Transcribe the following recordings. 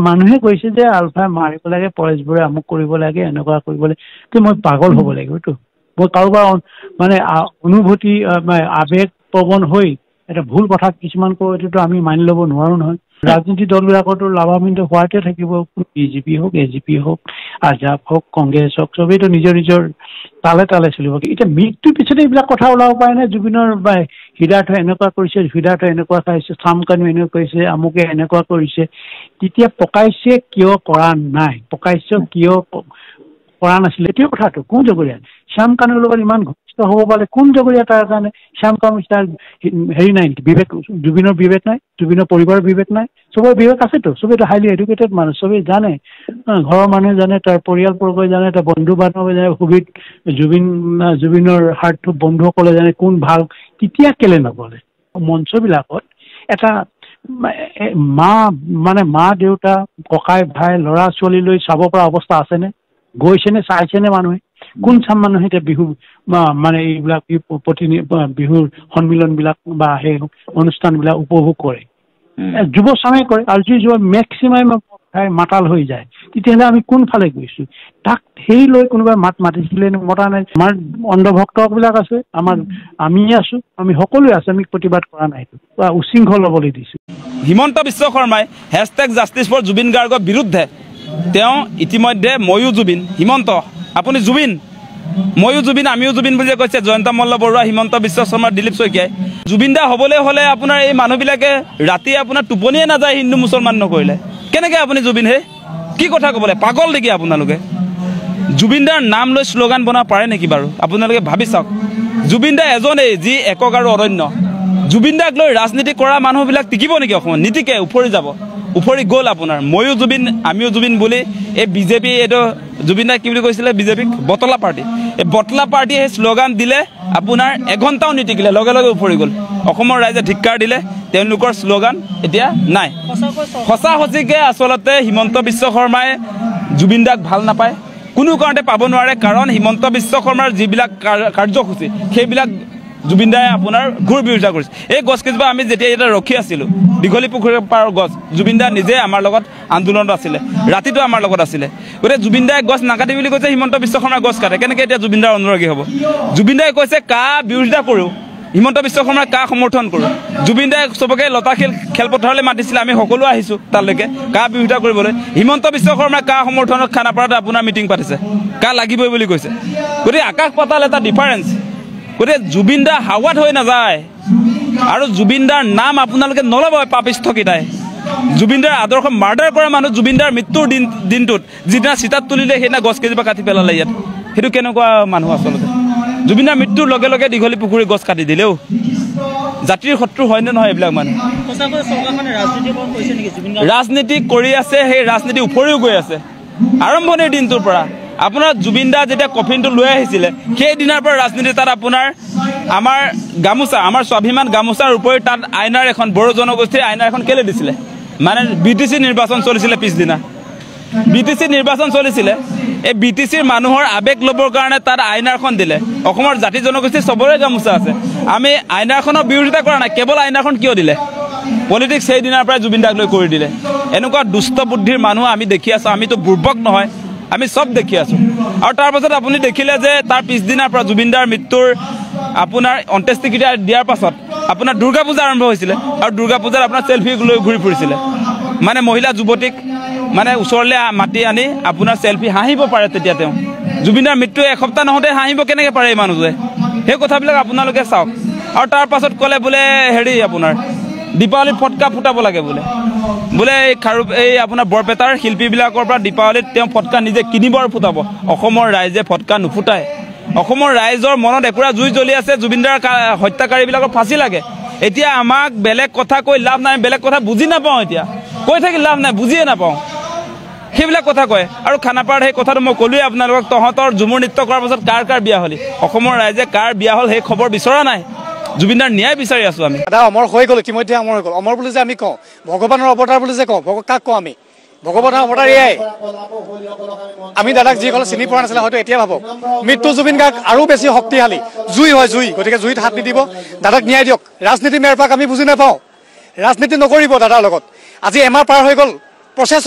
মানুহে কৈছে যে আলফা মাৰিব লাগে, পৰেশবোৰে আমুক কৰিব লাগে, এনেকুৱা কৰিব লাগে, মই পাগল হ'ব লাগিব এইটো। মই কাৰোবাৰ মানে অনুভূতি আৱেগ প্ৰৱণ হৈ এটা ভুল কথা কিছুমান কওঁ, এইটোতো আমি মানি ল'ব নোৱাৰো নহয়। ৰাজনীতি দলবিলাকতো লাভান্বিত হোৱাতে থাকিব, বিজেপি হওক, এজিপি হওক, আজাপ হওক, কংগ্ৰেছ হওক, চবেইতো নিজৰ নিজৰ তালে তালে চলিব। এতিয়া মৃত্যুৰ পিছতে এইবিলাক কথা ওলাব পাৰে নে? জুবিনৰ হৃদাৰ্থ এনেকুৱা কৰিছে, হৃদাৰ্থ এনেকুৱা খাইছে, চামকানু এনেকুৱা কৰিছে, আমুকে এনেকুৱা কৰিছে, তেতিয়া প্ৰকাশ্যে কিয় কৰা নাই? প্ৰকাশ্য কিয় কৰা নাছিলে? এইটোৱে কথাটো। কোন জগৰীয়া? শ্যাম কানুৰ লগত ইমান ঘনিষ্ঠ হ'ব পাৰে কোন জগৰীয়া? তাৰ কাৰণে শ্যাম কানু তাৰ হেৰি নাই, বিবেক, জুবিনৰ বিবেক নাই, জুবিনৰ পৰিবাৰৰ বিবেক নাই, চবৰে বিবেক আছেতো, চবেইতো হাইলি এডুকেটেড মানুহ, চবেই জানে, ঘৰৰ মানুহে জানে, তাৰ পৰিয়ালবৰ্গই জানে, তাৰ বন্ধু বান্ধৱে জানে, জুবিনৰ হাৰ্ট বন্ধুসকলে জানে কোন ভাল। তেতিয়া কেলে নগ'লে? মঞ্চবিলাকত এটা মা দেউতা, ককাই ভাই, ল'ৰা ছোৱালী লৈ চাব পৰা অৱস্থা আছেনে? গৈছেনে? চাইছেনে মানুহে? কোন চাম মানুহে এতিয়া বিহু মানে এইবিলাক বিহুৰ সন্মিলনবিলাক বা সেই অনুষ্ঠানবিলাক উপভোগ কৰে? যুৱ চামে কৰে, আৰু যি যুৱ মেক্সিমাম মাতাল হৈ যায়। তেতিয়াহ'লে আমি কোনফালে গৈছো? তাক সেই লৈ কোনোবাই মাতিছিলে, মতা নাই। আমাৰ অন্ধভক্তবিলাক আছে, আমি আছো, আমি সকলোৱে আছো, আমি প্ৰতিবাদ কৰা নাই, উশৃংখল হ'বলৈ দিছো। হিমন্ত বিশ্ব শৰ্মাই #জাষ্টিছ ফৰ জুবিন গাৰ্গৰ বিৰুদ্ধে তেওঁ ইতিমধ্যে ময়ো জুবিন, হিমন্ত আপুনি জুবিন, ময়ো জুবিন, আমিও জুবিন বুলি কৈছে জয়ন্ত মল্ল বৰুৱা, হিমন্ত বিশ্ব শৰ্মা, দিলীপ শইকীয়াই। জুবিন দা হ'বলৈ হ'লে আপোনাৰ এই মানুহবিলাকে ৰাতি আপোনাৰ টোপনিয়ে নাযায় হিন্দু মুছলমান নকৰিলে। কেনেকৈ আপুনি জুবিন হে? কি কথা ক'বলৈ? পাগল নেকি আপোনালোকে? জুবিন দাৰ নাম লৈ শ্লোগান বনাব পাৰে নেকি বাৰু? আপোনালোকে ভাবি চাওক। জুবিন দা এজনেই যি একক আৰু অৰণ্য। জুবিন দাক লৈ ৰাজনীতি কৰা মানুহবিলাক টিকিব নেকি অসমত? নীতিকে উফৰি যাব, উফৰি গ'ল আপোনাৰ। ময়ো জুবিন, আমিও জুবিন বুলি এই বিজেপি, এইটো জুবিন দাই কি বুলি কৈছিলে বিজেপিক? বটলা পাৰ্টি। এই বটলা পাৰ্টীয়ে সেই শ্লোগান দিলে আপোনাৰ এঘণ্টাও নিটিকিলে, লগে লগে উফৰি গ'ল। অসমৰ ৰাইজে ধিক্কাৰ দিলে, তেওঁলোকৰ শ্লোগান এতিয়া নাই। সঁচা সঁচিকে আচলতে হিমন্ত বিশ্ব শৰ্মাই জুবিন দাক ভাল নাপায়, কোনো কাৰণতে পাব নোৱাৰে। কাৰণ হিমন্ত বিশ্ব শৰ্মাৰ যিবিলাক কাৰ্যসূচী সেইবিলাক জুবিন দাই আপোনাৰ ঘূৰ বিৰোধিতা কৰিছে। এই গছকেইজোপা আমি যেতিয়া ইয়াতে ৰখি আছিলোঁ, দীঘলী পুখুৰীৰ পাৰৰ গছ, জুবিন দা নিজে আমাৰ লগত আন্দোলনত আছিলে, ৰাতিটো আমাৰ লগত আছিলে। গতিকে জুবিন দাই গছ নাকাটি বুলি কৈছে, হিমন্ত বিশ্ব শৰ্মাই গছ কাটে। কেনেকৈ এতিয়া জুবিন দাৰ অনুৰাগী হ'ব? জুবিন দাই কৈছে কা বিৰোধিতা কৰোঁ, হিমন্ত বিশ্ব শৰ্মাই কা সমৰ্থন কৰোঁ। জুবিন দাই চবকে লতাশিল খেলপথাৰলৈ মাতিছিলে, আমি সকলো আহিছোঁ তালৈকে কা বিৰোধিতা কৰিবলৈ। হিমন্ত বিশ্ব শৰ্মাই কা সমৰ্থনত খানাপাৰাত আপোনাৰ মিটিং পাতিছে, কা লাগিবই বুলি কৈছে। গতিকে আকাশ পাতাল এটা ডিফাৰেঞ্চ। গতিকে জুবিন দা হাৱাত হৈ নাযায়, আৰু জুবিন দাৰ নাম আপোনালোকে নল'ব পাপিষ্ঠকেইটাই। জুবিন দাৰ আদৰ্শ মাৰ্ডাৰ কৰা মানুহ জুবিন দাৰ মৃত্যুৰ দিনটোত যিদিনা চিতাত তুলিলে সেইদিনা গছকেইজোপা কাটি পেলালে ইয়াত। সেইটো কেনেকুৱা মানুহ আচলতে? জুবিন দাৰ মৃত্যুৰ লগে লগে দীঘলী পুখুৰী গছ কাটি দিলেও জাতিৰ শত্ৰু হয়নে নহয় এইবিলাক মানুহ? ৰাজনীতি কৰি আছে, সেই ৰাজনীতি উপৰিও গৈ আছে আৰম্ভণিৰ দিনটোৰ পৰা। আপোনাৰ জুবিন দা যেতিয়া কফিনটো লৈ আহিছিলে সেইদিনাৰ পৰা ৰাজনীতি তাত আপোনাৰ আমাৰ গামোচা, আমাৰ স্বাভিমান গামোচাৰ উপৰি তাত আইনাৰ এখন, বড়ো জনগোষ্ঠীৰ আইনাৰ এখন কেলে দিছিলে? মানে BTC নিৰ্বাচন চলিছিলে, পিছদিনা BTC নিৰ্বাচন চলিছিলে। এই BTCৰ মানুহৰ আৱেগ ল'বৰ কাৰণে তাত আইনাৰখন দিলে। অসমৰ জাতি জনগোষ্ঠীৰ চবৰে গামোচা আছে, আমি আইনাৰখনৰ বিৰোধিতা কৰা নাই, কেৱল আইনাৰখন কিয় দিলে? পলিটিক্স সেইদিনাৰ পৰাই জুবিন দাক লৈ কৰি দিলে। এনেকুৱা দুষ্ট বুদ্ধিৰ মানুহ আমি দেখি আছোঁ, আমিতো বুৰ্বক নহয়, আমি চব দেখি আছোঁ। আৰু তাৰ পাছত আপুনি দেখিলে যে তাৰ পিছদিনাৰ পৰা জুবিন দাৰ মৃত্যুৰ আপোনাৰ অন্ত্যেষ্টিক্ৰিয়া দিয়াৰ পাছত আপোনাৰ দুৰ্গা পূজা আৰম্ভ হৈছিলে, আৰু দুৰ্গা পূজাত আপোনাৰ চেল্ফি লৈ ঘূৰি ফুৰিছিলে। মানে মহিলা যুৱতীক মানে ওচৰলৈ মাতি আনি আপোনাৰ চেল্ফি হাঁহিব পাৰে। তেতিয়া তেওঁ জুবিন দাৰ মৃত্যু এসপ্তাহ নহওঁতে হাঁহিব কেনেকৈ পাৰে এই মানুহটোৱে? সেই কথাবিলাক আপোনালোকে চাওক। আৰু তাৰ পাছত ক'লে বোলে হেৰি আপোনাৰ দীপাৱলীত ফটকা ফুটাব লাগে বোলে এই আপোনাৰ বৰপেটাৰ শিল্পীবিলাকৰ পৰা দীপাৱলীত তেওঁ ফটকা নিজে কিনিব আৰু ফুটাব। অসমৰ ৰাইজে ফটকা নুফুটায়। অসমৰ ৰাইজৰ মনত একুৰা জুই জ্বলি আছে, জুবিন দাৰ হত্যাকাৰীবিলাকৰ ফাঁচি লাগে। এতিয়া আমাক বেলেগ কথা কৈ লাভ নাই, বেলেগ কথা বুজি নাপাওঁ, এতিয়া কৈ থাকি লাভ নাই, বুজিয়ে নাপাওঁ সেইবিলাক কথা কয়। আৰু খানাপাৰাত সেই কথাটো মই ক'লোৱেই আপোনালোকক, তহঁতৰ ঝুমুৰ নৃত্য কৰাৰ পাছত কাৰ কাৰ বিয়া হ'লি? অসমৰ ৰাইজে কাৰ বিয়া হ'ল সেই খবৰ বিচৰা নাই। জুবিন দাৰ ন্যায় বিচাৰি আছোঁ আমি। দাদা অমৰ হৈ গ'ল, ইতিমধ্যে অমৰ হৈ গ'ল। অমৰ বুলি যে আমি কওঁ, ভগৱানৰ অৱতাৰ বুলি যে কওঁ, কাক কওঁ আমি? ভগৱানৰ অৱতাৰ এয়াই। আমি দাদাক যিসকলে চিনি পোৱা নাছিলে হয়তো এতিয়া ভাবক মৃত্যু জুবিন গাৰ্গ আৰু বেছি শক্তিশালী। জুই হয় জুই, গতিকে জুইত হাত নিদিব। দাদাক ন্যায় দিয়ক। ৰাজনীতি মেৰপাক আমি বুজি নাপাওঁ, ৰাজনীতি নকৰিব দাদাৰ লগত। আজি এমাহ পাৰ হৈ গ'ল প্ৰচেছ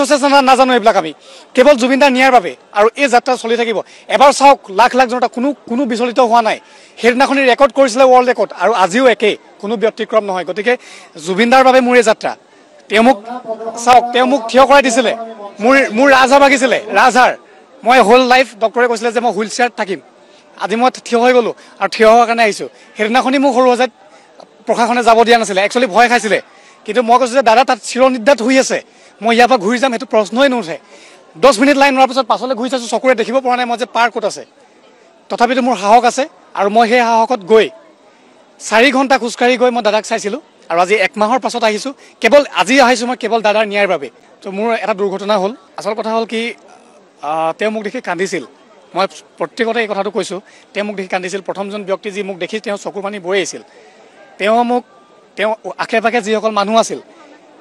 নাজানো এইবিলাক আমি কেৱল জুবিন দাৰ নিয়াৰ বাবে আৰু এই যাত্ৰা চলি থাকিব এবাৰ চাওক লাখ লাখ জনতা কোনো বিচলিত হোৱা নাই সেইদিনাখনি ৰেকৰ্ড কৰিছিলে ৱৰ্ল্ড ৰেকৰ্ড আৰু আজিও একেই কোনো ব্যতিক্ৰম নহয় গতিকে জুবিন দাৰ বাবে মোৰ এই যাত্ৰা তেওঁ মোক থিয় কৰাই দিছিলে মোৰ ৰাজহাড় ভাগিছিলে ৰাজহাড় মই হোল লাইফ ডক্টৰে কৈছিলে যে মই হুইল চেয়াৰত থাকিম আজি মই থিয় হৈ গ'লো আৰু থিয় হোৱাৰ কাৰণে আহিছোঁ সেইদিনাখনি মোক সৰু সজাত প্ৰশাসনে যাব দিয়া নাছিলে একচুৱেলি ভয় খাইছিলে কিন্তু মই কৈছোঁ যে দাদা তাত চিৰনিদ্ৰাত শুই আছে মই ইয়াৰ পৰা ঘূৰি যাম সেইটো প্ৰশ্নই নুঠে 10 মিনিট লাইন হোৱাৰ পিছত পাছলৈ ঘূৰি চাইছোঁ চকুৰে দেখিব পৰা নাই মই যে পাৰ ক'ত আছে তথাপিতো মোৰ সাহস আছে আৰু মই সেই সাহসত গৈ 4 ঘণ্টা খোজকাঢ়ি গৈ মই দাদাক চাইছিলোঁ আৰু আজি 1 মাহৰ পাছত আহিছোঁ কেৱল আজি আহিছোঁ মই কেৱল দাদাৰ ন্যায়ৰ বাবে তো মোৰ এটা দুৰ্ঘটনা হ'ল আচল কথা হ'ল কি তেওঁ মোক দেখি কান্দিছিল মই প্ৰত্যেকতে এই কথাটো কৈছোঁ তেওঁ মোক দেখি কান্দিছিল প্ৰথমজন ব্যক্তি যি মোক দেখি তেওঁ চকুৰ পানী বৈ আহিছিল তেওঁ আশে পাশে যিসকল মানুহ আছিল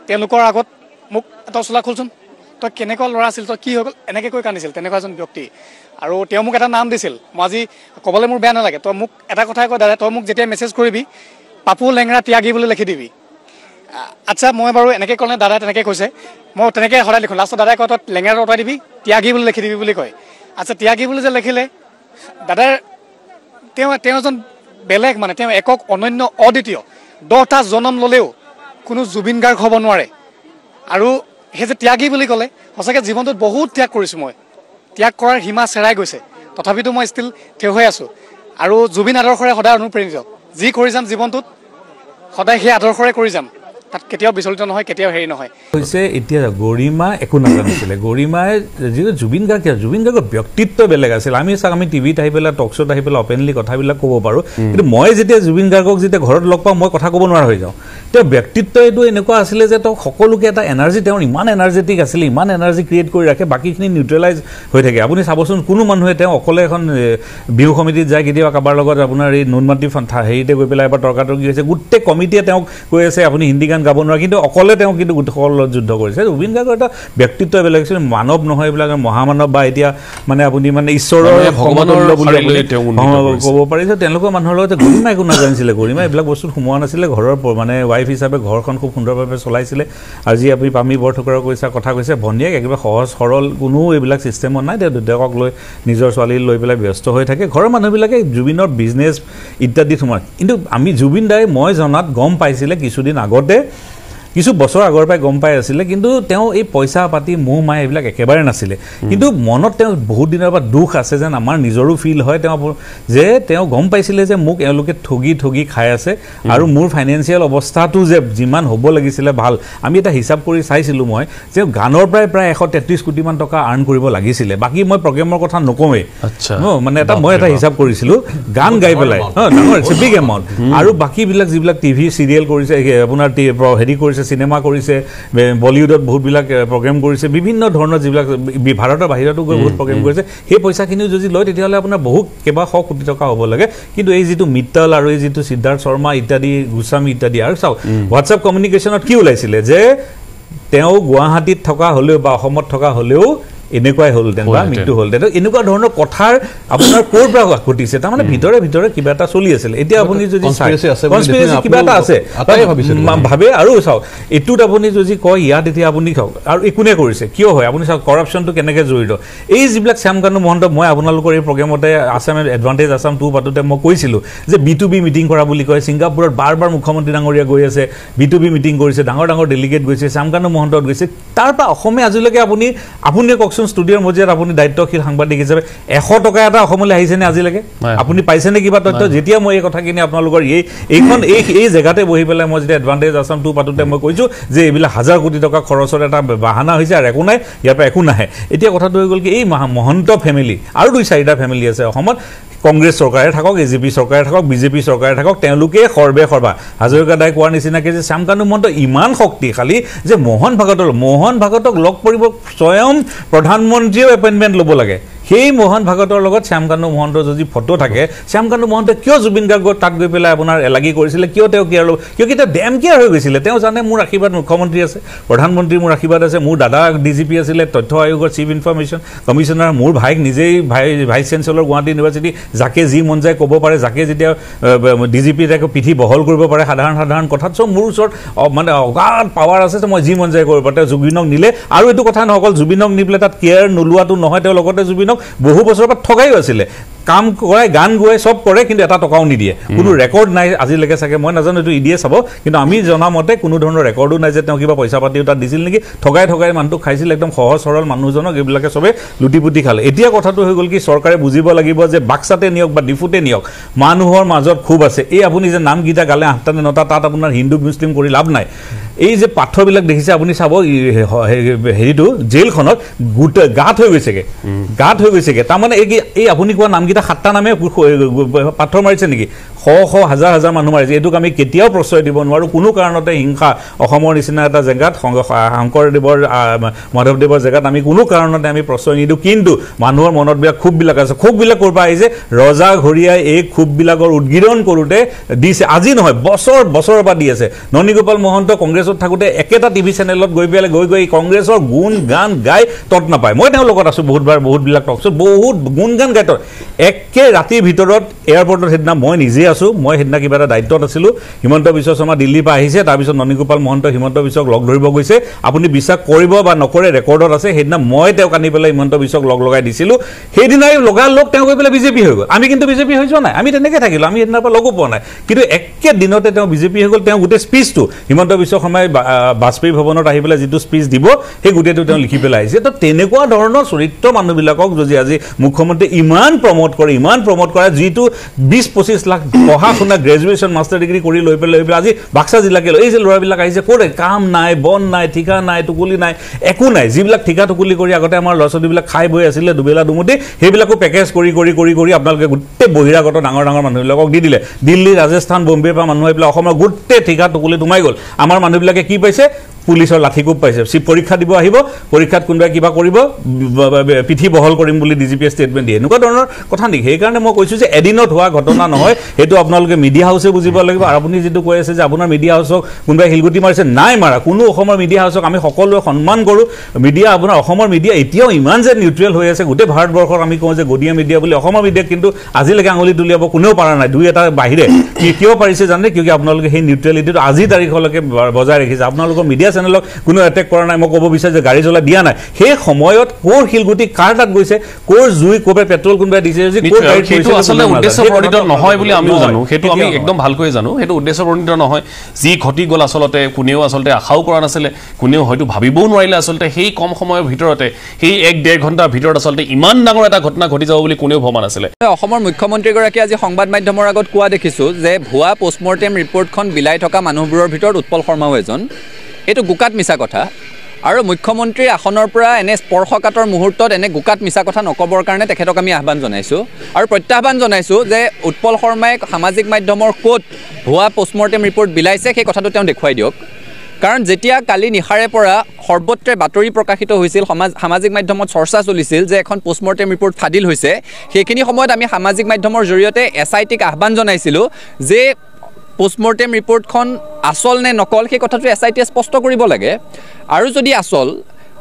তেওঁলোকৰ আগত মোক তই চোলা খোলচোন তই কেনেকুৱা ল'ৰা আছিল তই কি হৈ গ'ল এনেকৈ কৈ কান্দিছিল তেনেকুৱা এজন ব্যক্তি আৰু তেওঁ মোক এটা নাম দিছিল মই আজি ক'বলৈ মোৰ বেয়া নালাগে তই মোক এটা কথাই কয় দাদা তই মোক যেতিয়া মেছেজ কৰিবি পাপু লেঙৰা ত্যাগী বুলি লিখি দিবি আচ্ছা মই বাৰু এনেকৈ ক'লে দাদাই তেনেকৈ কৈছে মই তেনেকৈ সদায় লিখোঁ লাষ্টত দাদাই কয় তই লেঙেৰা অঁতৰাই দিবি ত্যাগী বুলি লিখি দিবি বুলি কয় আচ্ছা ত্যাগী বুলি যে লিখিলে দাদাৰ তেওঁ এজন বেলেগ মানে তেওঁ একক অনন্য অদ্বিতীয় 10টা জনম ল'লেও কোনো জুবিন গাৰ্গ হ'ব নোৱাৰে আৰু সেই যে ত্যাগী বুলি ক'লে সঁচাকৈ জীৱনটোত বহুত ত্যাগ কৰিছোঁ মই ত্যাগ কৰাৰ সীমা চেৰাই গৈছে তথাপিতো মই ষ্টিল থিয় হৈ আছোঁ আৰু জুবিন আদৰ্শৰে সদায় অনুপ্ৰেৰিত যি কৰি যাম জীৱনটোত সদায় সেই আদৰ্শৰে কৰি যাম তাত কেতিয়াও বিচলিত নহয় কেতিয়াও হেৰি নহয় হৈছে এতিয়া গৰিমা একো নাজানিছিলে গৰিমাই যিটো জুবিন গাৰ্গৰ ব্যক্তিত্ব বেলেগ আছিল আমি টিভিত আহি পেলাই টক শ্ব'ত আহি পেলাই অপেনলি কথাবিলাক ক'ব পাৰোঁ কিন্তু মই যেতিয়া জুবিন গাৰ্গক যেতিয়া ঘৰত লগ পাওঁ মই কথা ক'ব নোৱাৰা হৈ যাওঁ তেওঁৰ ব্যক্তিত্ব এইটো এনেকুৱা আছিলে যে তেওঁ সকলোকে এটা এনাৰ্জি তেওঁৰ ইমান এনাৰ্জেটিক আছিলে ইমান এনাৰ্জি ক্ৰিয়েট কৰি ৰাখে বাকীখিনি নিউট্ৰেলাইজ হৈ থাকে আপুনি চাবচোন কোনো মানুহে তেওঁ অকলে এখন বিহু সমিতিত যায় কেতিয়াবা কাৰোবাৰ লগত আপোনাৰ এই নুনমাটি হেৰিতে গৈ পেলাই এবাৰ তৰ্কাতৰ্কি হৈছে গোটেই কমিটিয়ে তেওঁক কৈ আছে আপুনি হিন্দী গান গাব নোৱাৰে কিন্তু অকলে তেওঁ কিন্তু সকলৰ লগত যুদ্ধ কৰিছে জুবিন গাৰ্গৰ এটা ব্যক্তিত্ব বেলেগ আছিল মানৱ নহয় এইবিলাক মহামানৱ বা এতিয়া মানে আপুনি মানে ঈশ্বৰৰ ভগৱানৰ বুলি ক'ব পাৰিছে তেওঁলোকৰ মানুহৰ লগতে গৰিমা একো নাজানিছিলে গৰিমা এইবিলাক বস্তুত সোমোৱা নাছিলে ঘৰৰ মানে ৱাইফ হিচাপে ঘৰখন খুব সুন্দৰভাৱে চলাইছিলে আজি আপুনি পামী বৰঠুকৰৰ কথা কৈছে ভনীয়েক একেবাৰে সহজ সৰল কোনো এইবিলাক ছিষ্টেমত নাই তেওঁ দেউতাকক লৈ নিজৰ ছোৱালী লৈ পেলাই ব্যস্ত হৈ থাকে ঘৰৰ মানুহবিলাকে জুবিনৰ বিজনেছ ইত্যাদিত সোমায় কিন্তু আমি জুবিন দাই মই জনাত গম পাইছিলে কিছুদিন আগতে কিছু বছৰ আগৰ পৰাই গম পাই আছিলে কিন্তু তেওঁ এই পইচা পাতি মোহ মায় এইবিলাক একেবাৰে নাছিলে কিন্তু মনত তেওঁ বহুত দিনৰ পৰা দুখ আছে যেন আমাৰ নিজৰো ফিল হয় তেওঁ গম পাইছিলে যে মোক এওঁলোকে ঠগি খাই আছে আৰু মোৰ ফাইনেন্সিয়েল অৱস্থাটো যে যিমান হ'ব লাগিছিলে ভাল আমি এটা হিচাপ কৰি চাইছিলোঁ মই যে গানৰ প্ৰায় 133 কোটিমান টকা আৰ্ণ কৰিব লাগিছিলে বাকী মই প্ৰগ্ৰেমৰ কথা নকওঁৱেই মানে মই এটা হিচাপ কৰিছিলোঁ গান গাই পেলাই ডাঙৰ ইটছ এ বিগ এমাউণ্ট আৰু বাকীবিলাক যিবিলাক টিভি চিৰিয়েল কৰিছে আপোনাৰ হেৰি কৰিছে সিনেমা কৰিছে বলিউডত বহুতবিলাক প্ৰগ্ৰেম কৰিছে বিভিন্ন ধৰণৰ যিবিলাক ভাৰতৰ বাহিৰতো গৈ বহুত প্ৰগ্ৰেম কৰিছে সেই পইচাখিনিও যদি লয় তেতিয়াহ'লে আপোনাৰ বহুত কেইবা 100 কোটি টকা হ'ব লাগে কিন্তু এই যিটো মিত্তল আৰু এই যিটো সিদ্ধাৰ্থ শৰ্মা ইত্যাদি গোস্বামী ইত্যাদি আৰু চাওক হোৱাটছআপ কমিউনিকেশ্যনত কি ওলাইছিলে যে তেওঁ গুৱাহাটীত থকা হ'লেও বা অসমত থকা হ'লেও এনেকুৱাই হ'লহেঁতেন বা মৃত্যু হ'লহেঁতেন এনেকুৱা ধৰণৰ কথাৰ আপোনাৰ ক'ৰ পৰা ঘটিছে তাৰমানে ভিতৰে কিবা এটা চলি আছিল এতিয়া আপুনি যদি কিবা এটা আছে ভাবে আৰু চাওক এইটোত আপুনি যদি কয় ইয়াত এতিয়া আপুনি চাওক আৰু কোনে কৰিছে কিয় হয় আপুনি চাওক কৰাপশ্যনটো কেনেকৈ জড়িত এই যিবিলাক শ্যামকানু মহন্ত মই আপোনালোকৰ এই প্ৰগ্ৰেমতে আছাম এডভান্টেজ আছাম 2 পাতোতে মই কৈছিলোঁ যে B2B মিটিং কৰা বুলি কয় ছিংগাপুৰত বাৰ মুখ্যমন্ত্ৰী ডাঙৰীয়া গৈ আছে B2B মিটিং কৰিছে ডাঙৰ ডেলিগেট গৈছে শ্যামকানু মহন্তত গৈছে তাৰ পৰা অসমে আজিলৈকে আপুনি কওকচোন ষ্টুডিঅ'ৰ মজিয়াত আপুনি দায়িত্বশীল সাংবাদিক হিচাপে 100 টকা এটা অসমলৈ আহিছেনে আজিলৈকে আপুনি পাইছেনে কিবা তথ্য যেতিয়া মই এই কথাখিনি আপোনালোকৰ এই জেগাতে বহি পেলাই মই যেতিয়া এডভান্টেজ আছাম 2 পাতোতে মই কৈছোঁ যে এইবিলাক 1000 কোটি টকা খৰচৰ এটা বাহানা হৈছে আৰু একো নাই ইয়াৰ পৰা একো নাহে এতিয়া কথাটো হৈ গ'ল কি এই মহন্ত ফেমিলি আৰু 2-4টা ফেমিলি আছে অসমত কংগ্ৰেছ চৰকাৰে থাকক এজিপি চৰকাৰে থাকক বিজেপি চৰকাৰে থাকক তেওঁলোকে সৰ্বা হাজৰিকা দাই কোৱাৰ নিচিনাকৈ যে শ্যামকানু মহন্ত ইমান শক্তিশালী যে মোহন ভাগৱতক লগ কৰিব স্বয়ং প্ৰধানমন্ত্ৰীয়েও এপইণ্টমেণ্ট ল'ব লাগে সেই মোহন ভাগৱতৰ লগত শ্যামকান্ত মহন্তৰ যদি ফটো থাকে শ্যামকান্ত মহন্তই কিয় জুবিন গাৰ্গক তাত গৈ পেলাই আপোনাৰ এলাগি কৰিছিলে কিয় তেওঁ কেয়াৰ ল'ব কিয় তেওঁ ডেম কেয়াৰ হৈ গৈছিলে তেওঁ জানে মোৰ আশীৰ্বাদ মুখ্যমন্ত্ৰী আছে প্ৰধানমন্ত্ৰী মোৰ আশীৰ্বাদ আছে মোৰ দাদা ডিজিপি আছিলে তথ্য আয়োগৰ চিফ ইনফৰমেশ্যন কমিশ্যনাৰ মোৰ ভাইক নিজেই ভাইচ চেঞ্চেলৰ গুৱাহাটী ইউনিভাৰ্চিটি যাকে যি মন যায় ক'ব পাৰে যাকে যেতিয়া ডিজিপি তাকে পিঠি বহল কৰিব পাৰে সাধাৰণ কথাত চব মোৰ ওচৰত মানে অগাধ পাৱাৰ আছে মই যি মন যায় কৰিব পাৰে তেওঁ জুবিনক নিলে আৰু এইটো কথা নহয় অকল জুবিনক নি পেলাই তাত কেয়াৰ নোলোৱাটো নহয় তেওঁ লগতে জুবিনক বহু বছৰৰ পৰা ঠগাইও আছিলে কাম কৰে গান গোৱাই চব কৰে কিন্তু এটা টকাও নিদিয়ে কোনো ৰেকৰ্ড নাই আজিলৈকে চাগে মই নাজানো এইটো ইডিয়ে চাব কিন্তু আমি জনা মতে কোনো ধৰণৰ ৰেকৰ্ডো নাই যে তেওঁ কিবা পইচা পাতিও তাত দিছিল নেকি ঠগাই মানুহটো খাইছিল একদম সহজ সৰল মানুহজনক এইবিলাকে চবে লুটিপুটি খালে এতিয়া কথাটো হৈ গ'ল কি চৰকাৰে বুজিব লাগিব যে বাক্সাতে নিয়ক বা ডিফুতে নিয়ক মানুহৰ মাজত খুব আছে এই আপুনি যে নামকেইটা গালে 8টা নে 9টা তাত আপোনাৰ হিন্দু মুছলিম কৰি লাভ নাই এই যে পাথৰবিলাক দেখিছে আপুনি চাব হেৰিটো জেলখনত গাঁত হৈ গৈছেগে তাৰমানে এই আপুনি কোৱা নামকেইটা 7টা নামে পাথৰ মাৰিছে নেকি শ হাজাৰ মানুহ মাৰিছে এইটোক আমি কেতিয়াও প্ৰশ্ৰয় দিব নোৱাৰোঁ কোনো কাৰণতে হিংসা অসমৰ নিচিনা এটা জেগাত শংকৰদেৱৰ মাধৱদেৱৰ জেগাত আমি কোনো কাৰণতে আমি প্ৰশ্ৰয় নিদিওঁ কিন্তু মানুহৰ মনত বিৰাট ক্ষোভবিলাক আছে ক্ষোভবিলাক ক'ৰ পৰা আহিছে ৰজা ঘৰিয়াই এই ক্ষোভবিলাকৰ উদগিৰণ কৰোঁতে দিছে আজি নহয় বছৰৰ পৰা দি আছে ননীগোপাল মহন্ত কংগ্ৰেছত থাকোঁতে একেটা টিভি চেনেলত গৈ কংগ্ৰেছৰ গুণ গান গাই তত নাপায় মই তেওঁৰ লগত আছোঁ বহুতবিলাক টকছত বহুত গুণ গান গাই একে ৰাতিৰ ভিতৰত এয়াৰপৰ্টত সেইদিনা মই নিজে আছোঁ মই সেইদিনা কিবা এটা দায়িত্বত আছিলোঁ হিমন্ত বিশ্ব শৰ্মা দিল্লীৰ পৰা আহিছে তাৰপিছত ননীগোপাল মহন্ত হিমন্ত বিশ্বক লগ ধৰিব গৈছে আপুনি বিশ্বাস কৰিব বা নকৰে ৰেকৰ্ডত আছে সেইদিনা মই তেওঁক আনি পেলাই হিমন্ত বিশ্বক লগাই দিছিলোঁ সেইদিনাই লগালগ তেওঁ গৈ পেলাই বিজেপি হৈ গ'ল আমি কিন্তু বিজেপি হৈ যোৱা নাই আমি তেনেকৈ থাকিলোঁ আমি সেইদিনাৰ পৰা লগো পোৱা নাই কিন্তু একে দিনতে তেওঁ বিজেপি হৈ গ'ল তেওঁ গোটেই স্পীচটো হিমন্ত বিশ্ব শৰ্মাই বাজপেয়ী ভৱনত আহি পেলাই যিটো স্পীচ দিব সেই গোটেইটো তেওঁ লিখি পেলাই আহিছে তো তেনেকুৱা ধৰণৰ চৰিত্ৰ মানুহবিলাকক যদি আজি মুখ্যমন্ত্ৰী ইমান প্ৰমোট কৰে যিটো 20-25 লাখ পঢ়া শুনা গ্ৰেজুৱেশ্যন মাষ্টাৰ ডিগ্ৰী কৰি লৈ পেলাই আজি বাক্সা জিলাকে এই যে ল'ৰাবিলাক আহিছে ক'ৰে কাম নাই বন নাই ঠিকা নাই টুকুলি নাই একো নাই যিবিলাক ঠিকা টুকুলি কৰি আগতে আমাৰ ল'ৰা ছোৱালীবিলাক খাই বৈ আছিলে দুবেলা দুমুঠি সেইবিলাকো পেকেজ কৰি আপোনালোকে গোটেই বহিৰাগত ডাঙৰ মানুহবিলাকক দি দিলে দিল্লী ৰাজস্থান বম্বেৰ পৰা মানুহ আহি পেলাই অসমৰ গোটেই ঠিকা টুকুলি সোমাই গ'ল আমাৰ মানুহবিলাকে কি পাইছে পুলিচৰ লাঠিকোপ পাইছে পৰীক্ষা দিব আহিব পৰীক্ষাত কোনোবাই কিবা কৰিব পিঠি বহল কৰিম বুলি ডিজিপিয়ে ষ্টেটমেণ্ট দিয়ে এনেকুৱা ধৰণৰ কথা নেকি সেইকাৰণে মই কৈছোঁ যে এদিনত হোৱা ঘটনা নহয় সেইটো আপোনালোকে মিডিয়া হাউচে বুজিব লাগিব আৰু আপুনি যিটো কৈ আছে যে আপোনাৰ মিডিয়া হাউচক কোনোবাই শিলগুটি মাৰিছে নাই মাৰা কোনো অসমৰ মিডিয়া হাউচক আমি সকলোৱে সন্মান কৰোঁ মিডিয়া আপোনাৰ অসমৰ মিডিয়া এতিয়াও ইমান যে নিউট্ৰেল হৈ আছে গোটেই ভাৰতবৰ্ষৰ আমি কওঁ যে গদিয়া মিডিয়া বুলি অসমৰ মিডিয়াক কিন্তু আজিলৈকে আঙুলি তুলিয়াব কোনেও পৰা নাই দুই এটাৰ বাহিৰে কিয় পাৰিছে জানে কিয় আপোনালোকে সেই নিউট্ৰেলিটিটো আজি তাৰিখলৈকে বজাই ৰাখিছে আপোনালোকৰ মিডিয়া চেনেলক কোনো এটেক কৰা নাই মই ক'ব বিচাৰোঁ যে গাড়ী জ্বলা দিয়া নাই সেই সময়ত ক'ৰ শিলগুটি কাৰ তাত গৈছে ক'ৰ জুই ক'ৰ পেট্ৰল কোনোবাই দিছে যে সেইটো আচলতে উদ্দেশ্যপ্ৰণীত নহয় বুলি আমিও জানো সেইটো আমি একদম ভালকৈ জানো সেইটো উদ্দেশ্যপ্ৰণীত নহয় যি ঘটি গ'ল আচলতে কোনেও আচলতে আশাও কৰা নাছিলে কোনেও হয়তো ভাবিবও নোৱাৰিলে আচলতে সেই কম সময়ৰ ভিতৰতে সেই 1-1.5 ঘণ্টাৰ ভিতৰত আচলতে ইমান ডাঙৰ এটা ঘটনা ঘটি যাব বুলি কোনেও ভবা নাছিলে অসমৰ মুখ্যমন্ত্ৰীগৰাকীয়ে আজি সংবাদ মাধ্যমৰ আগত কোৱা দেখিছোঁ যে ভুৱা পোষ্টমৰ্টেম ৰিপৰ্টখন বিলাই থকা মানুহবোৰৰ ভিতৰত উৎপল শৰ্মাও এজন এইটো গোকাত মিছা কথা আৰু মুখ্যমন্ত্ৰীৰ আসনৰ পৰা এনে স্পৰ্শকাতৰ মুহূৰ্তত এনে গোকাত মিছা কথা নকবৰ কাৰণে তেখেতক আমি আহ্বান জনাইছোঁ আৰু প্ৰত্যাহ্বান জনাইছোঁ যে উৎপল শৰ্মাই সামাজিক মাধ্যমৰ ক'ত ভুৱা পোষ্টমৰ্টেম ৰিপৰ্ট বিলাইছে সেই কথাটো তেওঁ দেখুৱাই দিয়ক কাৰণ যেতিয়া কালি নিশাৰে পৰা সৰ্বত্ৰে বাতৰি প্ৰকাশিত হৈছিল সামাজিক মাধ্যমত চৰ্চা চলিছিল যে এখন পোষ্টমৰ্টেম ৰিপৰ্ট ফাদিল হৈছে সেইখিনি সময়ত আমি সামাজিক মাধ্যমৰ জৰিয়তে SITক আহ্বান জনাইছিলোঁ যে পোষ্টমৰ্টেম ৰিপৰ্টখন আসল নে নকল সেই কথাটো SITয়ে স্পষ্ট কৰিব লাগে আৰু যদি আসল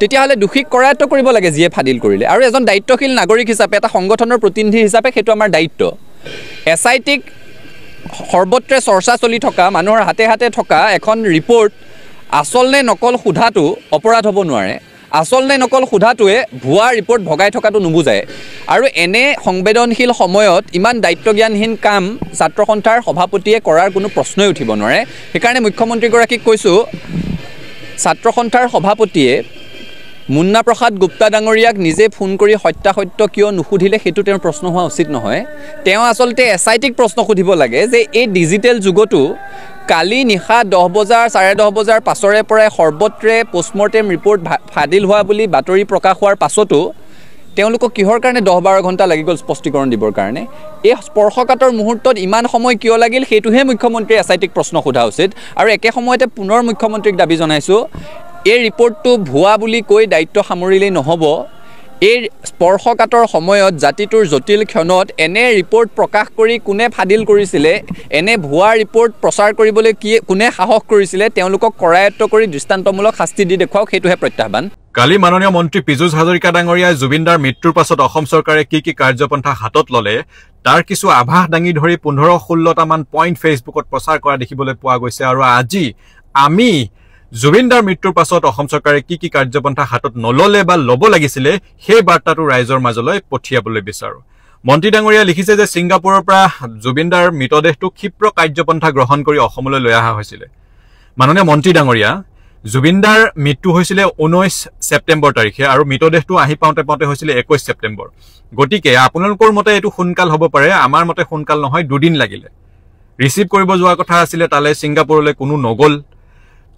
তেতিয়াহ'লে দোষীক কৰায়ত্ব কৰিব লাগে যিয়ে ফাদিল কৰিলে আৰু এজন দায়িত্বশীল নাগৰিক হিচাপে এটা সংগঠনৰ প্ৰতিনিধি হিচাপে সেইটো আমাৰ দায়িত্ব SITক সৰ্বত্ৰে চৰ্চা চলি থকা মানুহৰ হাতে হাতে থকা এখন ৰিপৰ্ট আসল নে নকল সোধাটো অপৰাধ হ'ব নোৱাৰে আসল নে নকল সোধাটোৱে ভুৱা ৰিপৰ্ট ভগাই থকাটো নুবুজায় আৰু এনে সংবেদনশীল সময়ত ইমান দায়িত্বজ্ঞানহীন কাম ছাত্ৰ সন্থাৰ সভাপতিয়ে কৰাৰ কোনো প্ৰশ্নই উঠিব নোৱাৰে সেইকাৰণে মুখ্যমন্ত্ৰীগৰাকীক কৈছোঁ ছাত্ৰ সন্থাৰ সভাপতিয়ে মুন্না প্ৰসাদ গুপ্তা ডাঙৰীয়াক নিজে ফোন কৰি সত্যাসত্য কিয় নুসুধিলে সেইটো তেওঁৰ প্ৰশ্ন হোৱা উচিত নহয় তেওঁ আচলতে SITক প্ৰশ্ন সুধিব লাগে যে এই ডিজিটেল যুগতো কালি নিশা 10 বজাৰ 10:30 বজাৰ পাছৰে পৰাই সৰ্বত্ৰে পোষ্টমৰ্টেম ৰিপৰ্ট ফাদিল হোৱা বুলি বাতৰি প্ৰকাশ হোৱাৰ পাছতো তেওঁলোকক কিহৰ কাৰণে 10-12 ঘণ্টা লাগি গ'ল স্পষ্টীকৰণ দিবৰ কাৰণে এই স্পৰ্শকাতৰ মুহূৰ্তত ইমান সময় কিয় লাগিল সেইটোহে মুখ্যমন্ত্ৰীয়ে SITক প্ৰশ্ন সোধা উচিত আৰু একে সময়তে পুনৰ মুখ্যমন্ত্ৰীক দাবী জনাইছোঁ এই ৰিপৰ্টটো ভুৱা বুলি কৈ দায়িত্ব সামৰিলেই নহ'ব এই স্পৰ্শকাতৰ সময়ত জাতিটোৰ জটিল ক্ষণত এনে ৰিপৰ্ট প্ৰকাশ কৰি কোনে ফাদিল কৰিছিলে, এনে ভুৱা ৰিপৰ্ট প্ৰচাৰ কৰিবলৈ কোনে সাহস কৰিছিলে, তেওঁলোকক কৰায়ত্ব কৰি দৃষ্টান্তমূলক শাস্তি দি দেখুৱাওক, সেইটোহে প্ৰত্যাহ্বান। কালি মাননীয় মন্ত্ৰী পীযুষ হাজৰিকা ডাঙৰীয়াই জুবিনদাৰ মৃত্যুৰ পাছত অসম চৰকাৰে কি কাৰ্যপন্থা হাতত ললে তাৰ কিছু আভাস দাঙি ধৰি 15-16টামান পইণ্ট ফেচবুকত প্ৰচাৰ কৰা দেখিবলৈ পোৱা গৈছে। আৰু আজি আমি জুবিনদাৰ মৃত্যুৰ পাছত অসম চৰকাৰে কি কাৰ্যপন্থা হাতত নললে বা ল'ব লাগিছিলে সেই বাৰ্তাটো ৰাইজৰ মাজলৈ পঠিয়াবলৈ বিচাৰো। মন্ত্ৰী ডাঙৰীয়া লিখিছে যে ছিংগাপুৰৰ পৰা জুবিনদাৰ মৃতদেহটো ক্ষিপ্ৰ কাৰ্যপন্থা গ্ৰহণ কৰি অসমলৈ লৈ অহা হৈছিলে। মাননীয় মন্ত্ৰী ডাঙৰীয়া, জুবিনদাৰ মৃত্যু হৈছিলে 19 ছেপ্টেম্বৰ তাৰিখে আৰু মৃতদেহটো আহি পাওঁতে পাওঁতে হৈছিলে 21 ছেপ্টেম্বৰ। গতিকে আপোনালোকৰ মতে এইটো সোনকাল হ'ব পাৰে, আমাৰ মতে সোনকাল নহয়, 2 দিন লাগিলে। ৰিচিভ কৰিব যোৱা কথা আছিলে, তালৈ ছিংগাপুৰলৈ কোনো নগ'ল।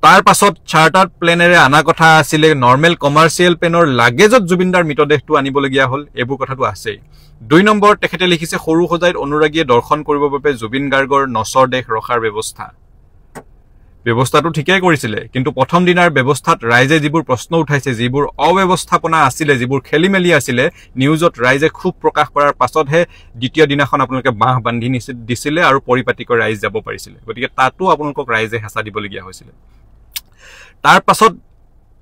তাৰ পাছত চাৰ্টাৰ্ড প্লেনেৰে অনা কথা আছিলে, নৰ্মেল কমাৰ্চিয়েল প্লেনৰ লাগেজত জুবিনদাৰ মৃতদেহটো আনিবলগীয়া হ'ল, এইবোৰ কথাটো আছেই। 2 নম্বৰ, তেখেতে লিখিছে সৰু সজাইত অনুৰাগীয়ে দৰ্শন কৰিবৰ বাবে জুবিন গাৰ্গৰ নচৰ দেশ ৰখাৰ ব্যৱস্থাটো ঠিকেই কৰিছিলে, কিন্তু প্ৰথম দিনাৰ ব্যৱস্থাত ৰাইজে যিবোৰ প্ৰশ্ন উঠাইছে, যিবোৰ অব্যৱস্থাপনা আছিলে, যিবোৰ খেলি মেলি আছিলে, নিউজত ৰাইজে খুব প্ৰকাশ কৰাৰ পাছতহে দ্বিতীয় দিনাখন আপোনালোকে বাঁহ বান্ধি দিছিলে আৰু পৰিপাটিকৈ ৰাইজ যাব পাৰিছিলে। গতিকে তাতো আপোনালোকক ৰাইজে হেঁচা দিবলগীয়া হৈছিলে। তাৰ পাছত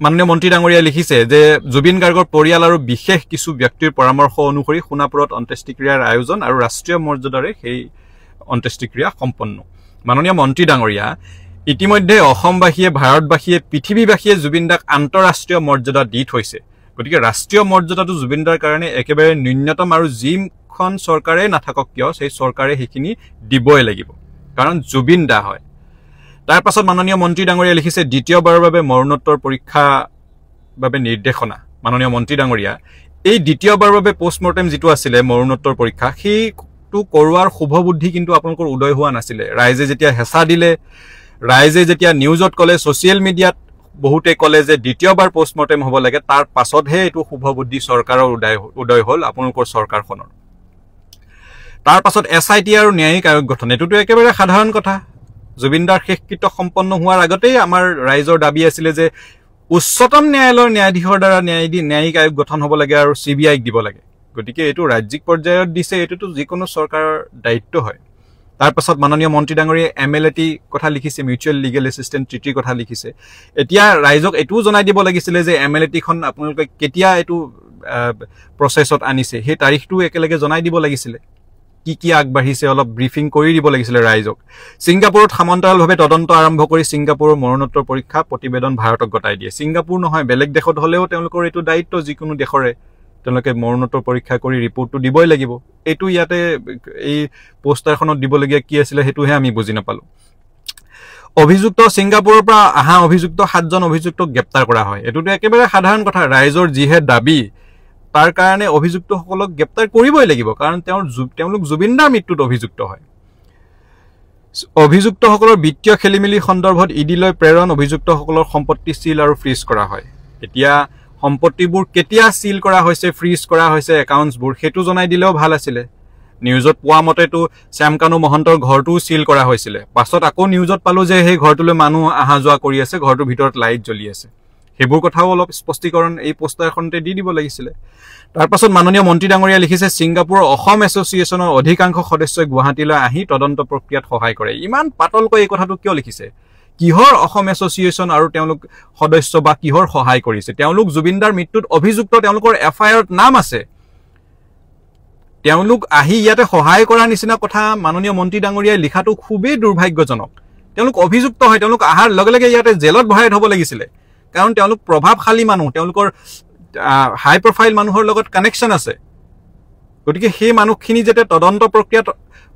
মাননীয় মন্ত্ৰী ডাঙৰীয়াই লিখিছে যে জুবিন গাৰ্গৰ পৰিয়াল আৰু বিশেষ কিছু ব্যক্তিৰ পৰামৰ্শ অনুসৰি সোণাপুৰত অন্ত্যেষ্টিক্ৰিয়াৰ আয়োজন আৰু ৰাষ্ট্ৰীয় মৰ্যাদাৰে সেই অন্ত্যেষ্টিক্ৰিয়া সম্পন্ন। মাননীয় মন্ত্ৰী ডাঙৰীয়া, ইতিমধ্যে অসমবাসীয়ে, ভাৰতবাসীয়ে, পৃথিৱীবাসীয়ে জুবিনদাক আন্তঃৰাষ্ট্ৰীয় মৰ্যাদা দি থৈছে। গতিকে ৰাষ্ট্ৰীয় মৰ্যাদাটো জুবিনদাৰ কাৰণে একেবাৰে ন্যূনতম, আৰু যিখন চৰকাৰে নাথাকক কিয় সেই চৰকাৰে সেইখিনি দিবই লাগিব, কাৰণ জুবিনদা হয়। তাৰ পাছত মাননীয় মন্ত্ৰী ডাঙৰীয়াই লিখিছে দ্বিতীয়বাৰৰ বাবে মৰণোত্তৰ পৰীক্ষা বাবে নিৰ্দেশনা। মাননীয় মন্ত্ৰী ডাঙৰীয়া, এই দ্বিতীয়বাৰৰ বাবে পোষ্টমৰ্টেম যিটো আছিলে মৰণোত্তৰ পৰীক্ষা, সেইটো কৰোৱাৰ শুভ বুদ্ধি কিন্তু আপোনালোকৰ উদয় হোৱা নাছিলে। ৰাইজে যেতিয়া হেঁচা দিলে, ৰাইজে যেতিয়া নিউজত ক'লে, ছ'চিয়েল মিডিয়াত বহুতে ক'লে যে দ্বিতীয়বাৰ পোষ্টমৰ্টেম হ'ব লাগে, তাৰ পাছতহে এইটো শুভ বুদ্ধি চৰকাৰৰ উদয় হ'ল, আপোনালোকৰ চৰকাৰখনৰ। তাৰ পাছত SIT আৰু ন্যায়িক আয়োগ গঠন, এইটোতো একেবাৰে সাধাৰণ কথা। জুবিনদাৰ শেষকৃত্য সম্পন্ন হোৱাৰ আগতেই আমাৰ ৰাইজৰ দাবী আছিলে যে উচ্চতম ন্যায়ালয়ৰ ন্যায়াধীশৰ দ্বাৰা ন্যায়িক আয়োগ গঠন হ'ব লাগে আৰু CBIক দিব লাগে। গতিকে এইটো ৰাজ্যিক পৰ্যায়ত দিছে, এইটোতো যিকোনো চৰকাৰৰ দায়িত্ব হয়। তাৰ পাছত মাননীয় মন্ত্ৰী ডাঙৰীয়াই MLAT কথা লিখিছে, মিউচুৱেল লিগেল এছিষ্টেণ্ট ট্ৰিটিৰ কথা লিখিছে। এতিয়া ৰাইজক এইটোও জনাই দিব লাগিছিলে যে MLATখন আপোনালোকে কেতিয়া এইটো প্ৰচেছত আনিছে, সেই তাৰিখটো একেলগে জনাই দিব লাগিছিলে। কি আগবাঢ়িছে অলপ ব্ৰিফিং কৰি দিব লাগিছিলে ৰাইজক। ছিংগাপুৰত সমান্তৰালভাৱে তদন্ত আৰম্ভ কৰি ছিংগাপুৰৰ মৰণোত্তৰ পৰীক্ষা প্ৰতিবেদন ভাৰতক গতাই দিয়ে। ছিংগাপুৰ নহয়, বেলেগ দেশত হ'লেও তেওঁলোকৰ এইটো দায়িত্ব, যিকোনো দেশৰে তেওঁলোকে মৰণোত্তৰ পৰীক্ষা কৰি ৰিপৰ্টটো দিবই লাগিব। এইটো ইয়াতে এই পোষ্টাৰখনত দিবলগীয়া কি আছিলে সেইটোহে আমি বুজি নাপালোঁ। অভিযুক্ত, ছিংগাপুৰৰ পৰা অহা অভিযুক্ত 7জন অভিযুক্তক গ্ৰেপ্তাৰ কৰা হয়। এইটোতো একেবাৰে সাধাৰণ কথা, ৰাইজৰ যিহে দাবী তাৰ কাৰণে অভিযুক্তসকলক গ্ৰেপ্তাৰ কৰিবই লাগিব, কাৰণ তেওঁলোক জুবিনদাৰ মৃত্যুত অভিযুক্ত হয়। অভিযুক্তসকলৰ বিত্তীয় খেলিমেলি সন্দৰ্ভত ইডিলৈ প্ৰেৰণ, অভিযুক্তসকলৰ সম্পত্তি চিল আৰু ফ্ৰিজ কৰা হয়। এতিয়া সম্পত্তিবোৰ কেতিয়া চিল কৰা হৈছে, ফ্ৰিজ কৰা হৈছে, একাউণ্টছবোৰ সেইটো জনাই দিলেও ভাল আছিলে। নিউজত পোৱা মতেতো শ্যামকানু মহন্তৰ ঘৰটোও চিল কৰা হৈছিলে, পাছত আকৌ নিউজত পালোঁ যে সেই ঘৰটোলৈ মানুহ অহা যোৱা কৰি আছে, ঘৰটোৰ ভিতৰত লাইট জ্বলি আছে। সেইবোৰ কথাও অলপ স্পষ্টীকৰণ এই পোষ্টাৰখনতে দি দিব লাগিছিলে। তাৰ পাছত মাননীয় মন্ত্ৰী ডাঙৰীয়াই লিখিছে ছিংগাপুৰৰ অসম এছ'চিয়েশ্যনৰ অধিকাংশ সদস্যই গুৱাহাটীলৈ আহি তদন্ত প্ৰক্ৰিয়াত সহায় কৰে। ইমান পাতলকৈ এই কথাটো কিয় লিখিছে? কিহৰ অসম এছ'চিয়েশ্যন আৰু তেওঁলোক সদস্য বা কিহৰ সহায় কৰিছে? তেওঁলোক জুবিনদাৰ মৃত্যুত অভিযুক্ত, তেওঁলোকৰ FIRত নাম আছে। তেওঁলোক আহি ইয়াতে সহায় কৰাৰ নিচিনা কথা মাননীয় মন্ত্ৰী ডাঙৰীয়াই লিখাটো খুবেই দুৰ্ভাগ্যজনক। তেওঁলোক অভিযুক্ত হয়, তেওঁলোক অহাৰ লগে লগে ইয়াতে জেলত ভৰাই থ'ব লাগিছিলে, কাৰণ তেওঁলোক প্ৰভাৱশালী মানুহ, তেওঁলোকৰ হাই প্ৰফাইল মানুহৰ লগত কানেকশ্যন আছে। গতিকে সেই মানুহখিনি যাতে তদন্ত প্ৰক্ৰিয়াত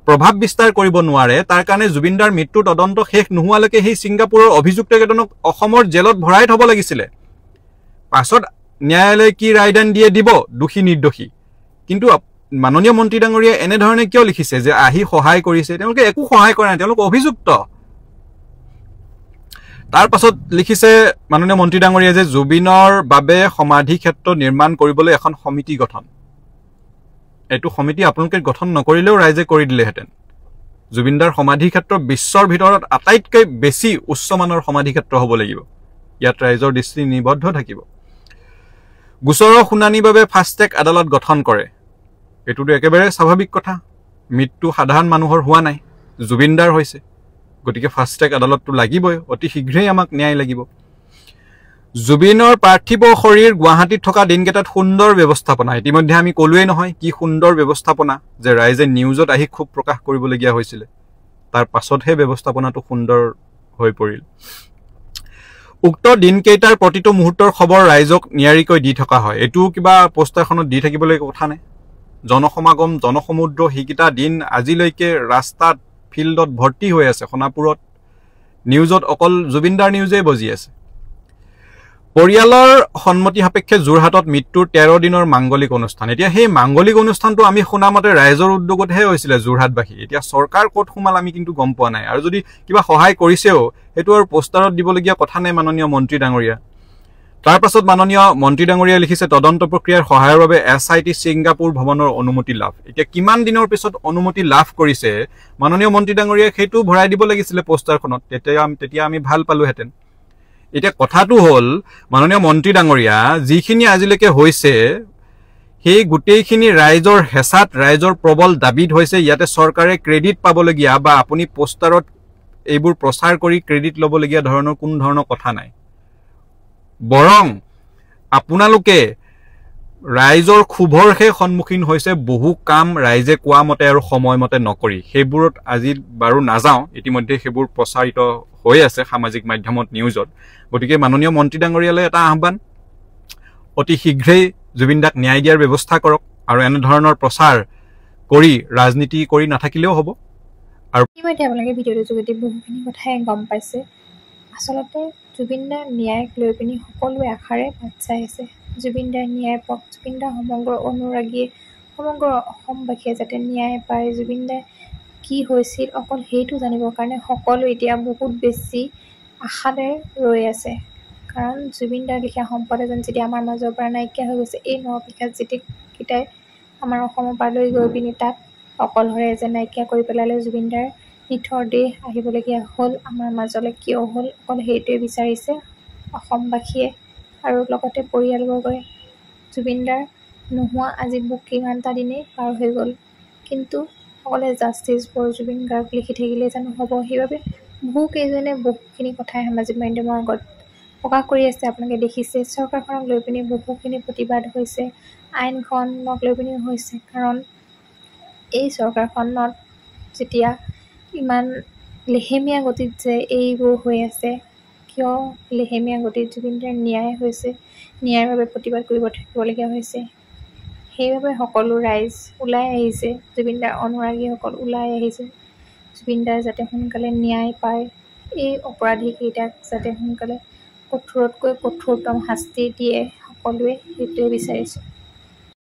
প্ৰভাৱ বিস্তাৰ কৰিব নোৱাৰে, তাৰ কাৰণে জুবিনদাৰ মৃত্যুৰ তদন্ত শেষ নোহোৱালৈকে সেই ছিংগাপুৰৰ অভিযুক্তকেইজনক অসমৰ জেলত ভৰাই থ'ব লাগিছিলে। পাছত ন্যায়ালয়ে কি ৰায়দান দিয়ে দিব, দোষী নিৰ্দোষী। কিন্তু মাননীয় মন্ত্ৰী ডাঙৰীয়াই এনেধৰণে কিয় লিখিছে যে আহি সহায় কৰিছে? তেওঁলোকে একো সহায় কৰা নাই, তেওঁলোক অভিযুক্ত। তাৰ পাছত লিখিছে মাননীয় মন্ত্ৰী ডাঙৰীয়াই যে জুবিনৰ বাবে সমাধি ক্ষেত্ৰ নিৰ্মাণ কৰিবলৈ এখন সমিতি গঠন। এইটো সমিতি আপোনালোকে গঠন নকৰিলেও ৰাইজে কৰি দিলেহেঁতেন। জুবিনদাৰ সমাধি ক্ষেত্ৰ বিশ্বৰ ভিতৰত আটাইতকৈ বেছি উচ্চমানৰ সমাধি ক্ষেত্ৰ হ'ব লাগিব, ইয়াত ৰাইজৰ দৃষ্টি নিবদ্ধ থাকিব। গোচৰৰ শুনানিৰ বাবে ফাষ্ট ট্ৰেক আদালত গঠন কৰে এইটোতো একেবাৰে স্বাভাৱিক কথা মৃত্যু সাধাৰণ মানুহৰ হোৱা নাই জুবিনদাৰ হৈছে গতিকে ফাষ্ট ট্ৰেক আদালতটো লাগিবই অতি শীঘ্ৰেই আমাক ন্যায় লাগিব জুবিনৰ পাৰ্থিব শৰীৰ গুৱাহাটীত থকা দিনকেইটাত সুন্দৰ ব্যৱস্থাপনা ইতিমধ্যে আমি কলোৱেই নহয় কি সুন্দৰ ব্যৱস্থাপনা যে ৰাইজে নিউজত আহি খুব প্ৰকাশ কৰিবলগীয়া হৈছিল তাৰ পাছতহে ব্যৱস্থাপনাটো সুন্দৰ হৈ পৰিল উক্ত দিনকেইটাৰ প্ৰতিটো মুহূৰ্তৰ খবৰ ৰাইজক নিয়াৰিকৈ দি থকা হয় এটো কিবা পোষ্টাৰখনত দি থাকিবলৈ কথা নাই জনসমাগম জনসমুদ্ৰ হিকিটা দিন আজিলৈকে ৰাস্তাত ফিল্ডত ভৰ্তি হৈ আছে সোণাপুৰত নিউজত অকল জুবিনদাৰ নিউজে বজি আছে পৰিয়ালৰ সন্মতি সাপেক্ষে যোৰহাটত মৃত্যুৰ 13 দিনৰ মাংগলিক অনুষ্ঠান এতিয়া সেই মাংগলিক অনুষ্ঠানটো আমি শুনামতে ৰাইজৰ উদ্যোগতহে হৈছিল যোৰহাটবাসী এতিয়া চৰকাৰ ক'ত সোমাল আমি কিন্তু গম পোৱা নাই আৰু যদি কিবা সহায় কৰিছেও এটো আৰু পোষ্টাৰত দিবলগীয়া কথা নাই মাননীয় মন্ত্ৰী ডাঙৰীয়া তাৰ পাছত মাননীয় মন্ত্ৰী ডাঙৰীয়া লিখিছে তদন্ত প্ৰক্ৰিয়াৰ সহায়ৰ বাবে SIT সিংগাপুৰ ভ্ৰমণৰ অনুমতি লাভ এতিয়া কিমান দিনৰ পিছত অনুমতি লাভ কৰিছে মাননীয় মন্ত্ৰী ডাঙৰীয়া সেইটো ভৰাই দিব লাগিছিল পোষ্টাৰখনত তেতিয়া আমি ভাল পালোহেতেন এটা কথাটো হল মাননীয় মন্ত্ৰী ডাঙৰীয়া যিখিনি আজিলৈকে হৈছে সেই গোটেইখিনি ৰাইজৰ হেসাত ৰাইজৰ প্ৰবল দাবিত হৈছে ইয়াতে চৰকাৰে ক্ৰেডিট পাবলগীয়া বা আপুনি পোষ্টাৰত এইবোৰ প্ৰচাৰ কৰি ক্ৰেডিট লবলগীয়া ধৰণৰ কোন ধৰণৰ কথা নাই বৰং আপোনালোকে ৰাইজৰ ক্ষোভৰহে সন্মুখীন হৈছে বহু কাম ৰাইজে কোৱা মতে আৰু সময়মতে নকৰি সেইবোৰত আজি বাৰু নাযাও ইতিমধ্যে সেইবোৰ প্ৰচাৰিত হৈ আছে সামাজিক মাধ্যমত নিউজত গতিকে মাননীয় মন্ত্ৰী ডাঙৰীয়ালে এটা আহ্বান অতি শীঘ্ৰেই জুবিনদাক ন্যায় দিয়াৰ ব্যৱস্থা কৰক আৰু এনে ধৰণৰ প্ৰচাৰ কৰি ৰাজনীতি কৰি নাথাকিলেও হ'ব আৰু ইতিমধ্যে আপোনালোকে ভিডিঅ'টোৰ যোগেদি বহুখিনি কথাই গম পাইছে আচলতে জুবিনদাৰ ন্যায়ক লৈ পিনি সকলোৱে আশাৰে বাট চাই আছে জুবিনদাৰ ন্যায় পাওক জুবিনদাৰ সমগ্ৰ অনুৰাগীয়ে সমগ্ৰ অসমবাসীয়ে যাতে ন্যায় পায় জুবিনদাৰ কি হৈছিল অকল সেইটো জানিবৰ কাৰণে সকলো এতিয়া বহুত বেছি আশাৰে ৰৈ আছে কাৰণ জুবিনদাৰ লেখীয়া সম্পদ এজন যেতিয়া আমাৰ মাজৰ পৰা নাইকিয়া হৈ গৈছে এই নৰপিশাচ যেতিয়াই আমাৰ অসমৰ পৰা লৈ গৈ পিনি তাত অকলশৰে যে নাইকিয়া কৰি পেলালে জুবিনদাৰ নিথৰ দেহ আহিবলগীয়া হ'ল আমাৰ মাজলৈ কিয় হ'ল অকল সেইটোৱে বিচাৰিছে অসমবাসীয়ে আৰু লগতে পৰিয়ালবৰ্গই জুবিনদাৰ নোহোৱা আজি কিমানটা দিনেই পাৰ হৈ গ'ল কিন্তু সকলে জাষ্টিছ ফৰ জুবিন গাৰ্গ লিখি থাকিলে জানো হ'ব সেইবাবে বহুকেইজনে বহুখিনি কথাই সামাজিক মাধ্যমৰ আগত প্ৰকাশ কৰি আছে আপোনালোকে দেখিছে চৰকাৰখনক লৈ পিনি বহুখিনি প্ৰতিবাদ হৈছে আইনখনক লৈ পিনি হৈছে কাৰণ এই চৰকাৰখনত যেতিয়া ইমান লেহেমীয়া গতিত যে এইবোৰ হৈ আছে কিয় লেহেমীয়া গতিত জুবিনদাৰ ন্যায় হৈছে ন্যায়ৰ বাবে প্ৰতিবাদ কৰিব থাকিবলগীয়া হৈছে সেইবাবে সকলো ৰাইজ ওলাই আহিছে জুবিনদাৰ অনুৰাগীসকল ওলাই আহিছে জুবিনদাৰ যাতে সোনকালে ন্যায় পায় এই অপৰাধীকেইটাক যাতে সোনকালে কঠোৰতকৈ কঠোৰতম শাস্তি দিয়ে সকলোৱে সেইটোৱে বিচাৰিছোঁ